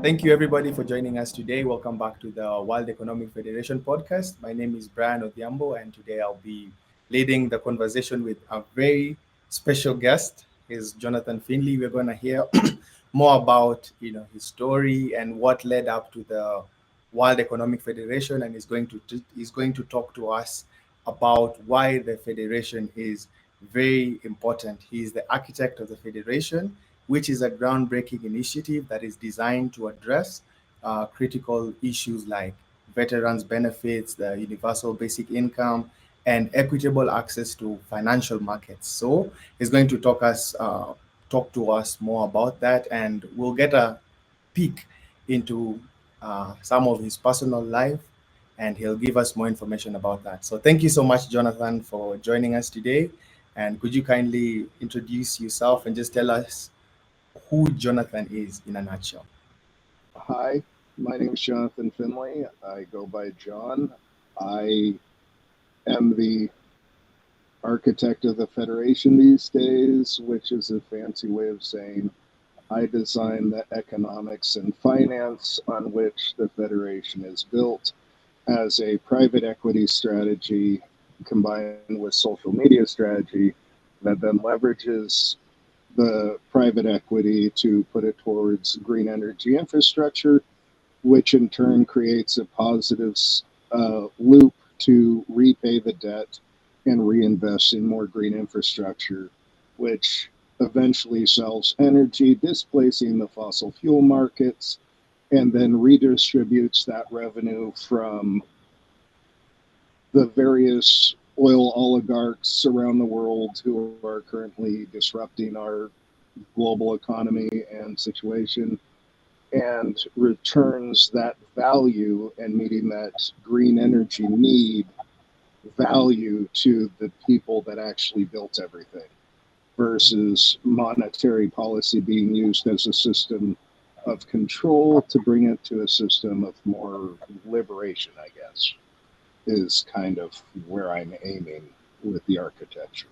Thank you, everybody, for joining us today. Welcome back to the World Economic Federation podcast. My name is Brian Odhiambo, and today I'll be leading the conversation with a very special guest. Is Jonathan Findlay. We're going to hear more about his story and what led up to the World Economic Federation, and he's going to talk to us about why the federation is very important. He is the architect of the federation, which is a groundbreaking initiative that is designed to address critical issues like veterans' benefits, the universal basic income, and equitable access to financial markets. So he's going to talk to us more about that, and we'll get a peek into some of his personal life, and he'll give us more information about that. So thank you so much, Jonathan, for joining us today. And could you kindly introduce yourself and just tell us who Jonathan is in a nutshell? Hi, my name is Jonathan Findlay. I go by John. I am the architect of the Federation these days, which is a fancy way of saying I design the economics and finance on which the Federation is built as a private equity strategy combined with social media strategy that then leverages the private equity to put it towards green energy infrastructure, which in turn creates a positive loop to repay the debt and reinvest in more green infrastructure, which eventually sells energy, displacing the fossil fuel markets, and then redistributes that revenue from the various oil oligarchs around the world who are currently disrupting our global economy and situation, and returns that value and meeting that green energy need value to the people that actually built everything versus monetary policy being used as a system of control to bring it to a system of more liberation, I guess, is kind of where I'm aiming with the architecture.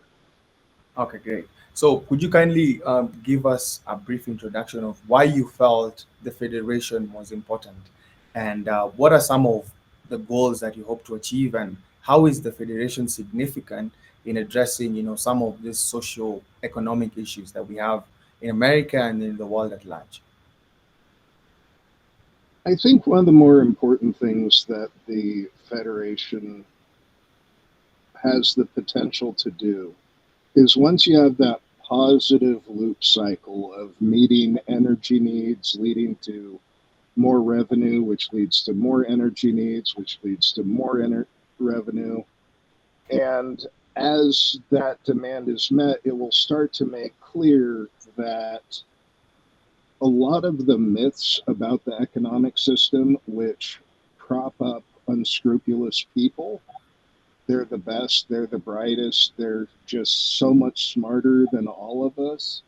Okay, great. So could you kindly give us a brief introduction of why you felt the federation was important, and what are some of the goals that you hope to achieve, and how is the federation significant in addressing, some of these socio-economic issues that we have in America and in the world at large? I think one of the more important things that the Federation has the potential to do is once you have that positive loop cycle of meeting energy needs, leading to more revenue, which leads to more energy needs, which leads to more revenue. And as that demand is met, it will start to make clear that a lot of the myths about the economic system, which prop up unscrupulous people, they're the best, they're the brightest, they're just so much smarter than all of us.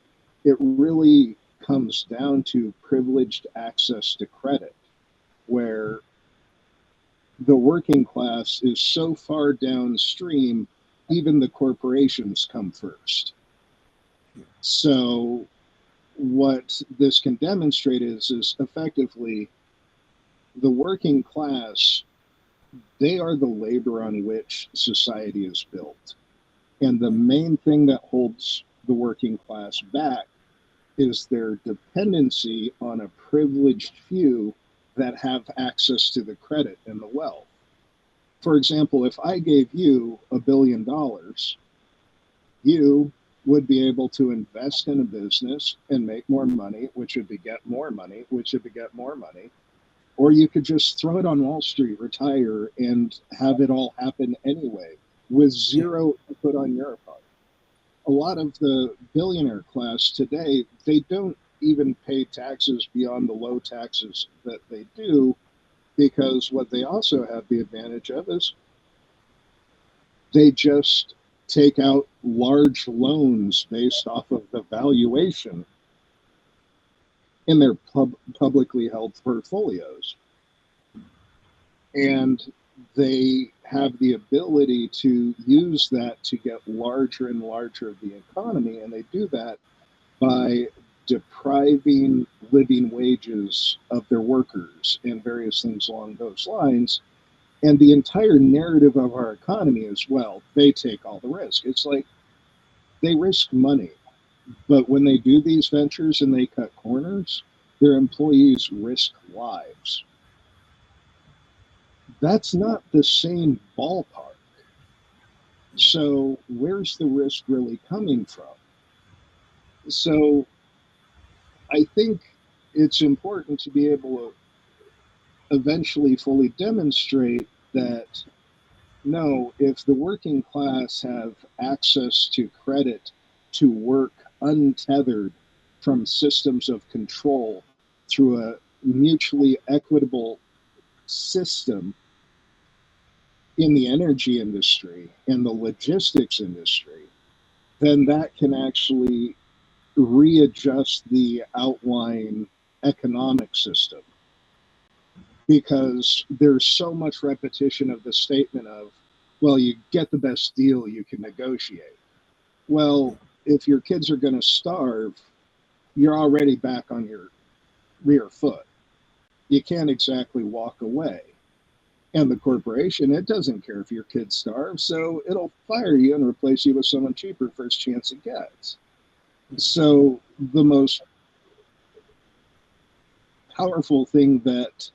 It really comes down to privileged access to credit, where the working class is so far downstream, even the corporations come first. So what this can demonstrate is effectively the working class, they are the labor on which society is built. And the main thing that holds the working class back is their dependency on a privileged few that have access to the credit and the wealth. For example, if I gave you $1 billion, you would be able to invest in a business and make more money, which would beget more money, which would beget more money. Or you could just throw it on Wall Street, retire, and have it all happen anyway with zero input on your part. A lot of the billionaire class today, they don't even pay taxes beyond the low taxes that they do, because what they also have the advantage of is they just take out large loans based off of the valuation in their publicly held portfolios. And they have the ability to use that to get larger and larger of the economy. And they do that by depriving living wages of their workers and various things along those lines. And the entire narrative of our economy is, well, they take all the risk. It's like they risk money. But when they do these ventures and they cut corners, their employees risk lives. That's not the same ballpark. So, where's the risk really coming from? So, I think it's important to be able to eventually fully demonstrate that no, if the working class have access to credit to work untethered from systems of control through a mutually equitable system in the energy industry and the logistics industry, then that can actually readjust the outlying economic system, because there's so much repetition of the statement of, well, you get the best deal you can negotiate. Well, if your kids are going to starve, you're already back on your rear foot. You can't exactly walk away. And the corporation, it doesn't care if your kids starve, so it'll fire you and replace you with someone cheaper first chance it gets. So the most powerful thing that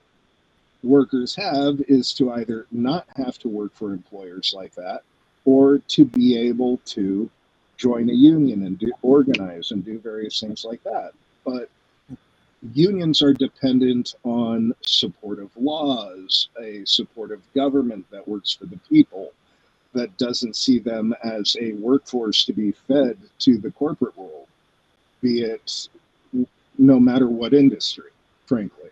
workers have is to either not have to work for employers like that, or to be able to join a union and organize and do various things like that. But unions are dependent on supportive laws, a supportive government that works for the people, that doesn't see them as a workforce to be fed to the corporate world, be it no matter what industry, frankly.